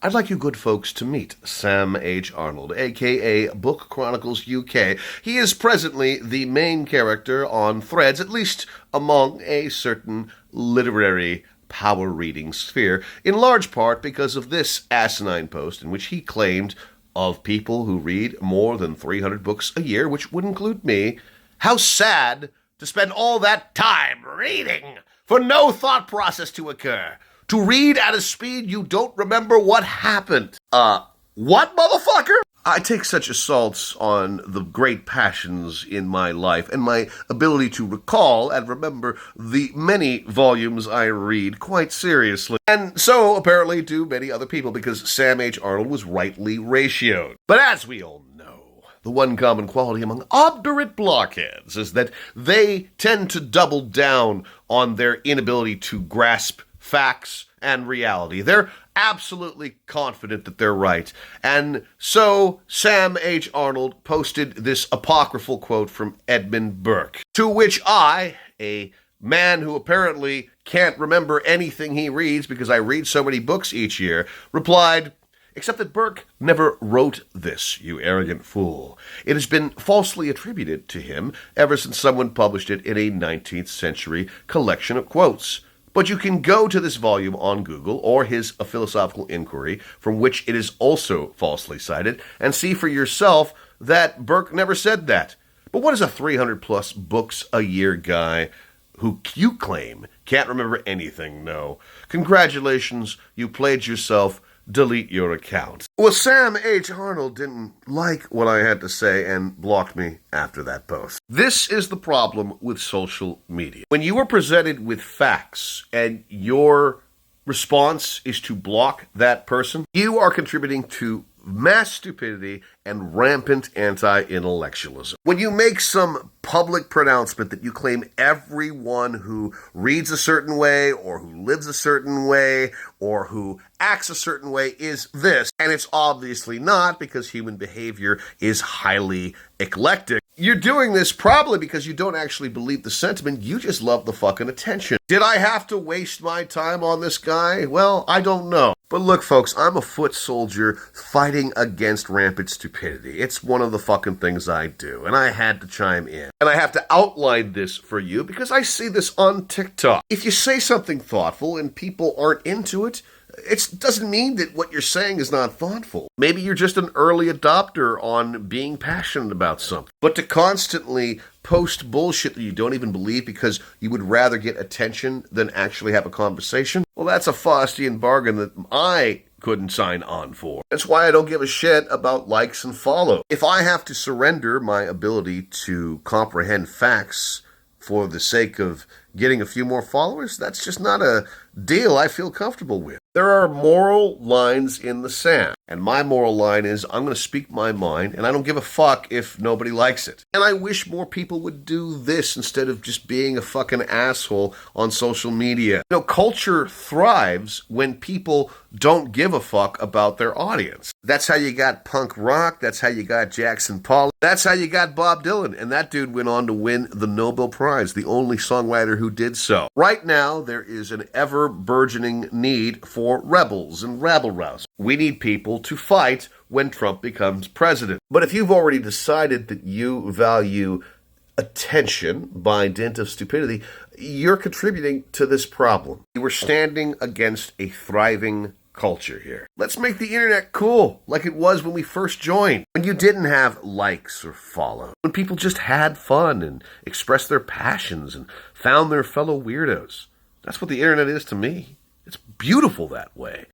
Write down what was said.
I'd like you good folks to meet Sam H. Arnold, aka Book Chronicles UK. He is presently the main character on Threads, at least among a certain literary power reading sphere, in large part because of this asinine post in which he claimed of people who read more than 300 books a year, which would include me, how sad to spend all that time reading for no thought process to occur. To read at a speed you don't remember what happened. What, motherfucker? I take such assaults on the great passions in my life and my ability to recall and remember the many volumes I read quite seriously. And so, apparently, do many other people, because Sam H. Arnold was rightly ratioed. But as we all know, the one common quality among obdurate blockheads is that they tend to double down on their inability to grasp facts and reality. They're absolutely confident that they're right. And so Sam H. Arnold posted this apocryphal quote from Edmund Burke, to which I, a man who apparently can't remember anything he reads because I read so many books each year, replied, "Except that Burke never wrote this, you arrogant fool. It has been falsely attributed to him ever since someone published it in a 19th century collection of quotes. But you can go to this volume on Google or his A Philosophical Inquiry, from which it is also falsely cited, and see for yourself that Burke never said that. But what is a 300-plus books a year guy who you claim can't remember anything know? Congratulations, you played yourself. Delete your account." Well, Sam H. Arnold didn't like what I had to say and blocked me after that post. This is the problem with social media. When you are presented with facts and your response is to block that person, you are contributing to mass stupidity and rampant anti-intellectualism. When you make some public pronouncement that you claim everyone who reads a certain way or who lives a certain way or who acts a certain way is this, and it's obviously not because human behavior is highly eclectic, you're doing this probably because you don't actually believe the sentiment, you just love the fucking attention. Did I have to waste my time on this guy? Well, I don't know. But look, folks, I'm a foot soldier fighting against rampant stupidity. It's one of the fucking things I do, and I had to chime in. And I have to outline this for you because I see this on TikTok. If you say something thoughtful and people aren't into it, it doesn't mean that what you're saying is not thoughtful. Maybe you're just an early adopter on being passionate about something. But to constantly post bullshit that you don't even believe because you would rather get attention than actually have a conversation, well, that's a Faustian bargain that I couldn't sign on for. That's why I don't give a shit about likes and follow. If I have to surrender my ability to comprehend facts for the sake of getting a few more followers, that's just not a deal I feel comfortable with. There are moral lines in the sand, and my moral line is I'm going to speak my mind, and I don't give a fuck if nobody likes it. And I wish more people would do this instead of just being a fucking asshole on social media. You know, culture thrives when people don't give a fuck about their audience. That's how you got punk rock, that's how you got Jackson Pollock, that's how you got Bob Dylan, and that dude went on to win the Nobel Prize, the only songwriter who did so. Right now, there is an ever-burgeoning need for rebels and rabble-rousers. We need people to fight when Trump becomes president. But if you've already decided that you value attention by dint of stupidity, you're contributing to this problem. You are standing against a thriving culture here. Let's make the internet cool, like it was when we first joined, when you didn't have likes or follow, when people just had fun and expressed their passions and found their fellow weirdos. That's what the internet is to me. It's beautiful that way.